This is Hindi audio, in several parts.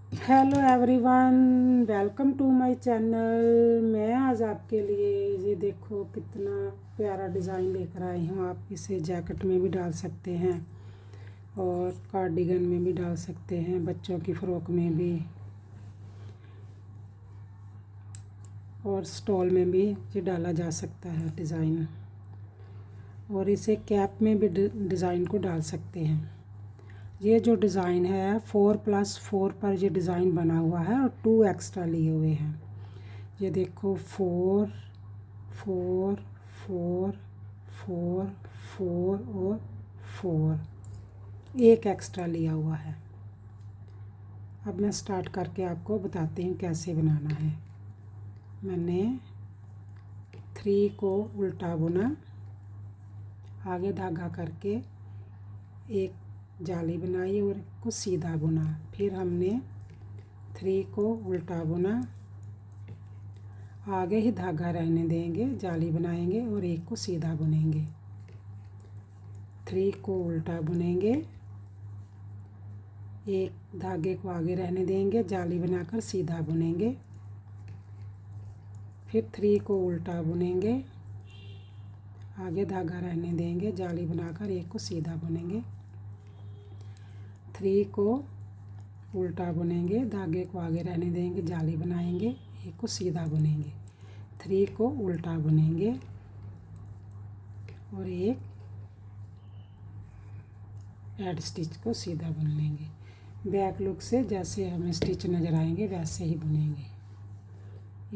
Hello everyone, welcome to my channel. मैं आज आपके लिए ये देखो कितना प्यारा डिज़ाइन लेकर आई हूँ। आप इसे जैकेट में भी डाल सकते हैं और कार्डिगन में भी डाल सकते हैं, बच्चों की फ़्रॉक में भी और स्टॉल में भी ये डाला जा सकता है डिज़ाइन। और इसे कैप में भी डिज़ाइन को डाल सकते हैं। ये जो डिज़ाइन है 4+4 पर ये डिज़ाइन बना हुआ है और 2 एक्स्ट्रा लिए हुए हैं। ये देखो 4 4 4 4 4 और 4, एक एक्स्ट्रा लिया हुआ है। अब मैं स्टार्ट करके आपको बताती हूँ कैसे बनाना है। मैंने 3 को उल्टा बुना, आगे धागा करके एक जाली बनाई और एक को सीधा बुना। फिर हमने 3 को उल्टा बुना, आगे ही धागा रहने देंगे, जाली बनाएंगे और एक को सीधा बुनेंगे। 3 को उल्टा बुनेंगे, एक धागे को आगे रहने देंगे, जाली बनाकर सीधा बुनेंगे। फिर 3 को उल्टा बुनेंगे, आगे धागा रहने देंगे, जाली बनाकर एक को सीधा बुनेंगे। 3 को उल्टा बुनेंगे, धागे को आगे रहने देंगे, जाली बनाएंगे, एक को सीधा बुनेंगे। 3 को उल्टा बुनेंगे और एक ऐड स्टिच को सीधा बुन लेंगे। बैक लुक से जैसे हमें स्टिच नज़र आएंगे वैसे ही बुनेंगे।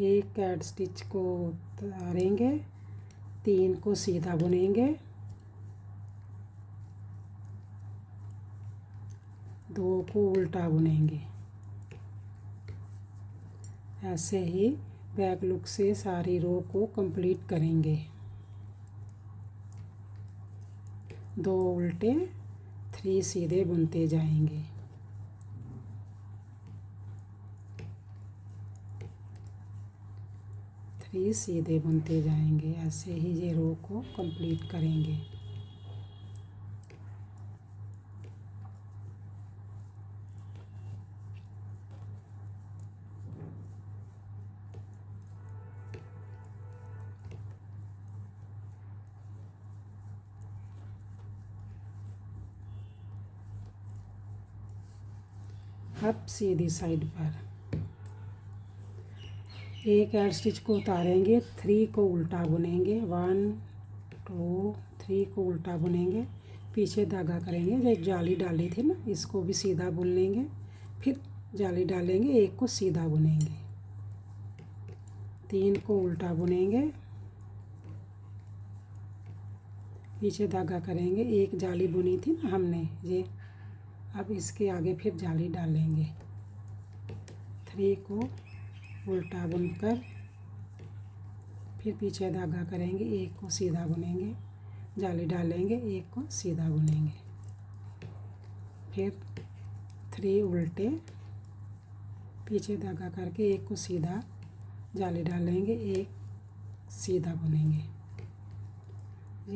एक ऐड स्टिच को उतारेंगे, 3 को सीधा बुनेंगे, 2 को उल्टा बुनेंगे। ऐसे ही बैक लुक से सारी रो को कंप्लीट करेंगे। 2 उल्टे, 3 सीधे बुनते जाएंगे। सीधे बुनते जाएंगे। ऐसे ही ये रो को कंप्लीट करेंगे। अब सीधी साइड पर एक ऐड स्टिच को उतारेंगे, 3 को उल्टा बुनेंगे, 1 2 3 को उल्टा बुनेंगे, पीछे धागा करेंगे। एक जाली डाली थी ना, इसको भी सीधा बुन लेंगे, फिर जाली डालेंगे, एक को सीधा बुनेंगे, 3 को उल्टा बुनेंगे, पीछे धागा करेंगे। एक जाली बुनी थी ना हमने ये, अब इसके आगे फिर जाली डालेंगे। 3 को उल्टा बुनकर फिर पीछे धागा करेंगे, एक को सीधा बुनेंगे, जाली डालेंगे, एक को सीधा बुनेंगे। फिर 3 उल्टे, पीछे धागा करके एक को सीधा, जाली डालेंगे, एक सीधा बुनेंगे।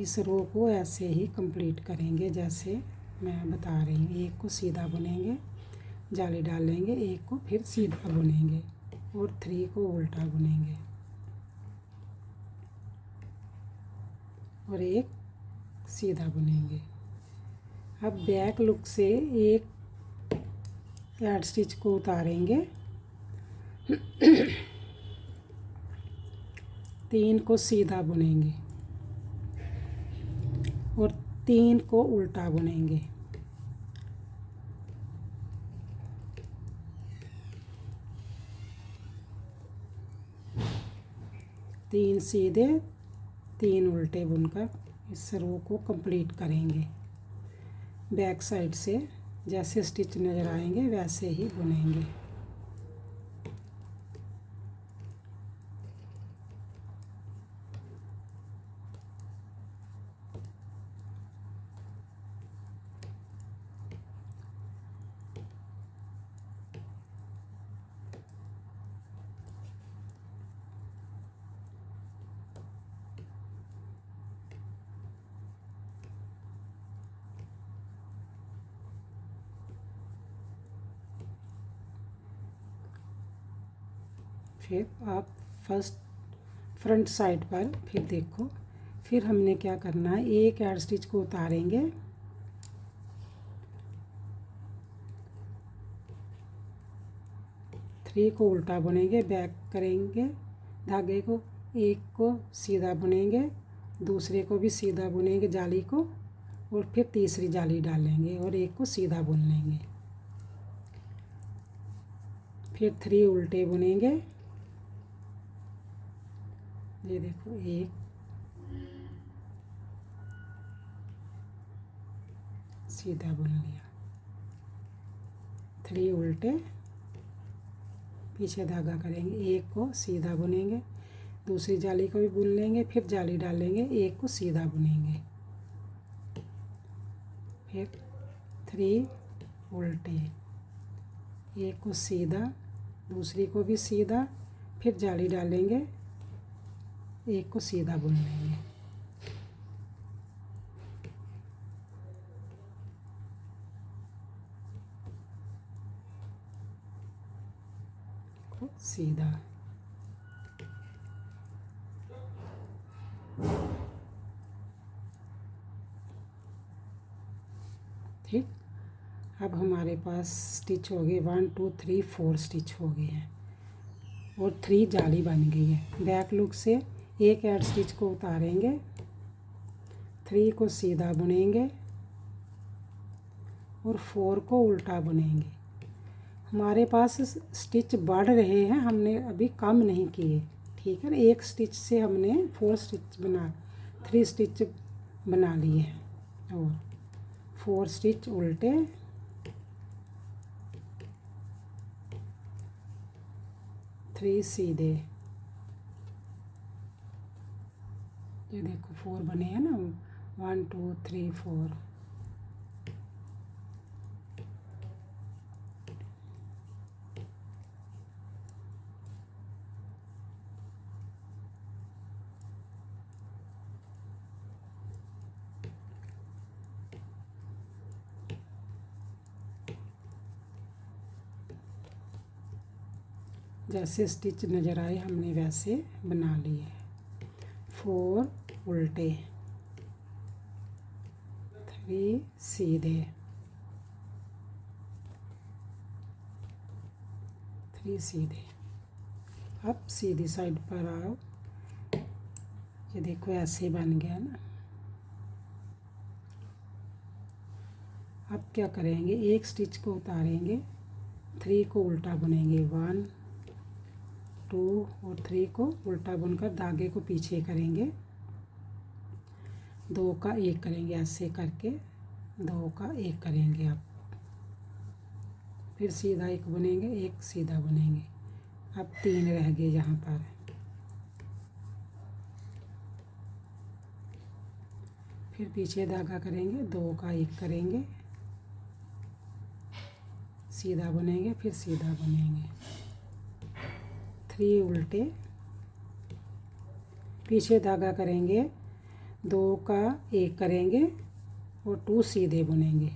इस रो को ऐसे ही कंप्लीट करेंगे जैसे मैं बता रही हूँ। एक को सीधा बुनेंगे, जाली डालेंगे, एक को फिर सीधा बुनेंगे और 3 को उल्टा बुनेंगे और एक सीधा बुनेंगे। अब बैक लुक से एक ऐड स्टिच को उतारेंगे, 3 को सीधा बुनेंगे और 3 को उल्टा बुनेंगे। 3 सीधे, 3 उल्टे बुनकर इस रो को कंप्लीट करेंगे। बैक साइड से जैसे स्टिच नज़र आएंगे वैसे ही बुनेंगे। फिर आप फ्रंट साइड पर फिर देखो। फिर हमने क्या करना है, एक एड स्टिच को उतारेंगे, थ्री को उल्टा बुनेंगे, बैक करेंगे धागे को, एक को सीधा बुनेंगे, दूसरे को भी सीधा बुनेंगे जाली को, और फिर तीसरी जाली डालेंगे और एक को सीधा बुन लेंगे। फिर थ्री उल्टे बुनेंगे, ये देखो एक, सीधा बुन लिया, थ्री उल्टे, पीछे धागा करेंगे, एक को सीधा बुनेंगे, दूसरी जाली को भी बुन लेंगे, फिर जाली डालेंगे, एक को सीधा बुनेंगे, फिर थ्री उल्टे, एक को सीधा, दूसरी को भी सीधा, फिर जाली डालेंगे, एक को सीधा बुन लेंगे। सीधा, ठीक। अब हमारे पास स्टिच हो गए 1 2 3 4 स्टिच हो गए हैं और 3 जाली बन गई है। बैक लुक से एक ऐड स्टिच को उतारेंगे, 3 को सीधा बुनेंगे और 4 को उल्टा बुनेंगे। हमारे पास स्टिच बढ़ रहे हैं, हमने अभी कम नहीं किए, ठीक है। एक स्टिच से हमने 4 स्टिच 3 स्टिच बना लिए हैं और 4 स्टिच उल्टे, थ्री सीधे, ये देखो 4 बने हैं ना, 1 2 3 4। जैसे स्टिच नज़र आए हमने वैसे बना लिए। 4 उल्टे, 3 सीधे, 3 सीधे। अब सीधी साइड पर आओ, ये देखो ऐसे बन गया ना। अब क्या करेंगे, एक स्टिच को उतारेंगे, 3 को उल्टा बुनेंगे, 1 2 और 3 को उल्टा बुनकर धागे को पीछे करेंगे, 2 का 1 करेंगे, ऐसे करके 2 का 1 करेंगे। अब फिर सीधा 1 बुनेंगे, 1 सीधा बुनेंगे। अब 3 रह गए यहाँ पर, फिर पीछे धागा करेंगे, 2 का 1 करेंगे, सीधा बुनेंगे, फिर सीधा बुनेंगे, 3 उल्टे, पीछे धागा करेंगे, 2 का 1 करेंगे और 2 सीधे बुनेंगे,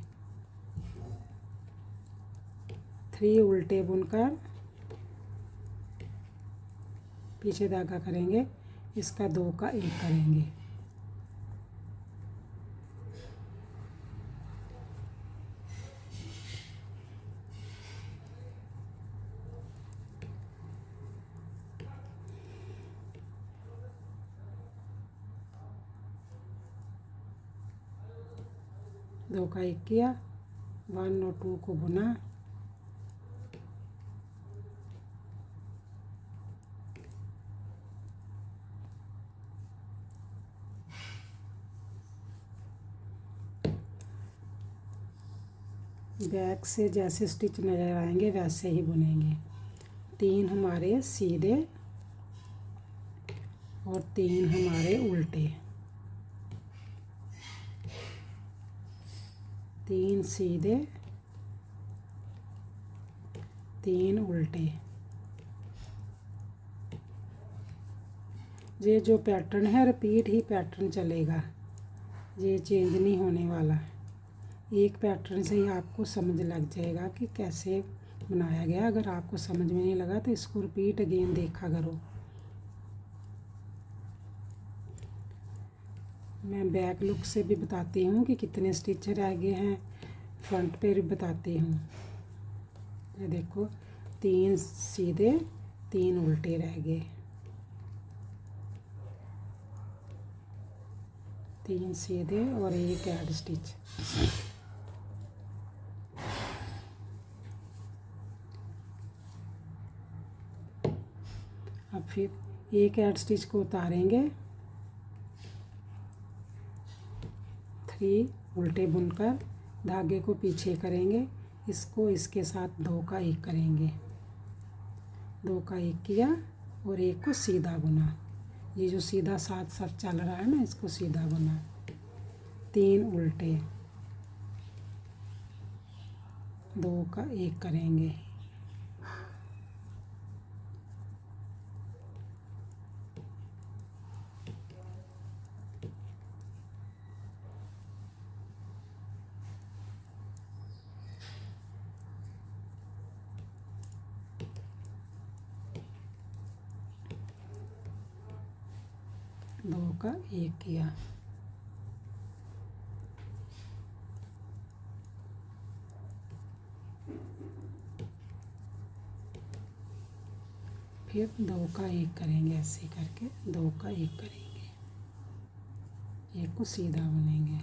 3 उल्टे बुनकर पीछे धागा करेंगे, इसका 2 का 1 करेंगे, दो का 1 किया, 1 और 2 को बुना, बैक से जैसे स्टिच नज़र आएंगे वैसे ही बुनेंगे। 3 हमारे सीधे और 3 हमारे उल्टे, 3 सीधे, 3 उल्टे। ये जो पैटर्न है रिपीट ही पैटर्न चलेगा, ये चेंज नहीं होने वाला। एक पैटर्न से ही आपको समझ लग जाएगा कि कैसे बनाया गया। अगर आपको समझ में नहीं लगा तो इसको रिपीट अगेन देखा करो। मैं बैक लुक से भी बताती हूँ कि कितने स्टिच रह गए हैं, फ्रंट पे भी बताती हूँ। ये देखो 3 सीधे 3 उल्टे रह गए, 3 सीधे और 1 ऐड स्टिच। अब फिर 1 ऐड स्टिच को उतारेंगे, 3 उल्टे बुनकर धागे को पीछे करेंगे, इसको इसके साथ 2 का 1 करेंगे, 2 का 1 किया और 1 को सीधा बुना। ये जो सीधा साथ साथ चल रहा है ना, इसको सीधा बुना। 3 उल्टे, 2 का 1 करेंगे, दो का 1 किया, फिर 2 का 1 करेंगे, ऐसे करके 2 का 1 करेंगे, 1 को सीधा बुनेंगे।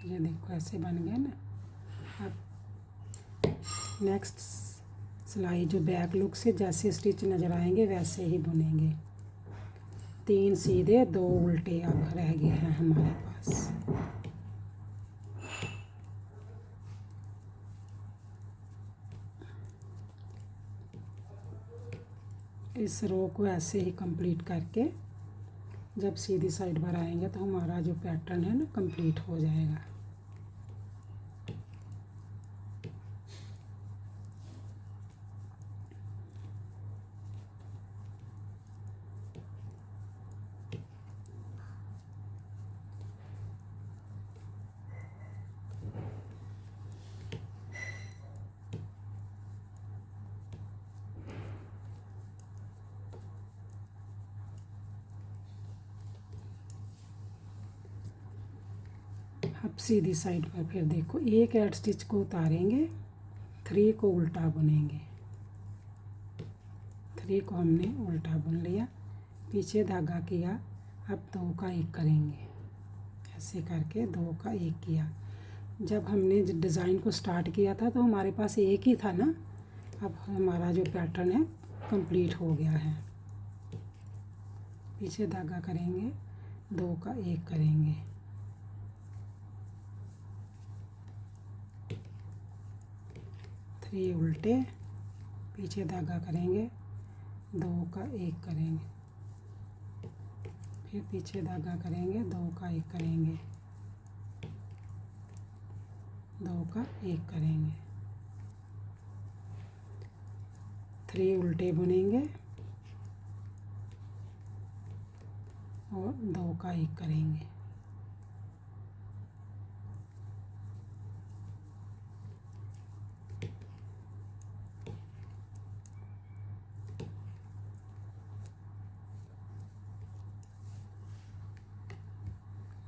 ये देखो ऐसे बन गया ना। अब नेक्स्ट सिलाई जो बैक लुक से जैसे स्टिच नज़र आएंगे वैसे ही बुनेंगे। 3 सीधे 2 उल्टे अब रह गए हैं हमारे पास। इस रो को ऐसे ही कंप्लीट करके जब सीधी साइड पर आएंगे तो हमारा जो पैटर्न है ना कंप्लीट हो जाएगा। अब सीधी साइड पर फिर देखो 1 ऐड स्टिच को उतारेंगे, 3 को उल्टा बुनेंगे, 3 को हमने उल्टा बुन लिया, पीछे धागा किया। अब 2 का 1 करेंगे, ऐसे करके 2 का 1 किया। जब हमने डिज़ाइन को स्टार्ट किया था तो हमारे पास 1 ही था ना। अब हमारा जो पैटर्न है कंप्लीट हो गया है। पीछे धागा करेंगे, 2 का 1 करेंगे, ये उल्टे, पीछे धागा करेंगे, 2 का 1 करेंगे, फिर पीछे धागा करेंगे, 2 का 1 करेंगे, 2 का 1 करेंगे, 3 उल्टे बुनेंगे और 2 का 1 करेंगे।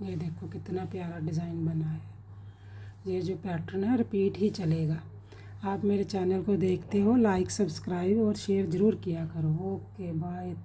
ये देखो कितना प्यारा डिज़ाइन बना है। ये जो पैटर्न है रिपीट ही चलेगा। आप मेरे चैनल को देखते हो, लाइक सब्सक्राइब और शेयर ज़रूर किया करो। Okay bye.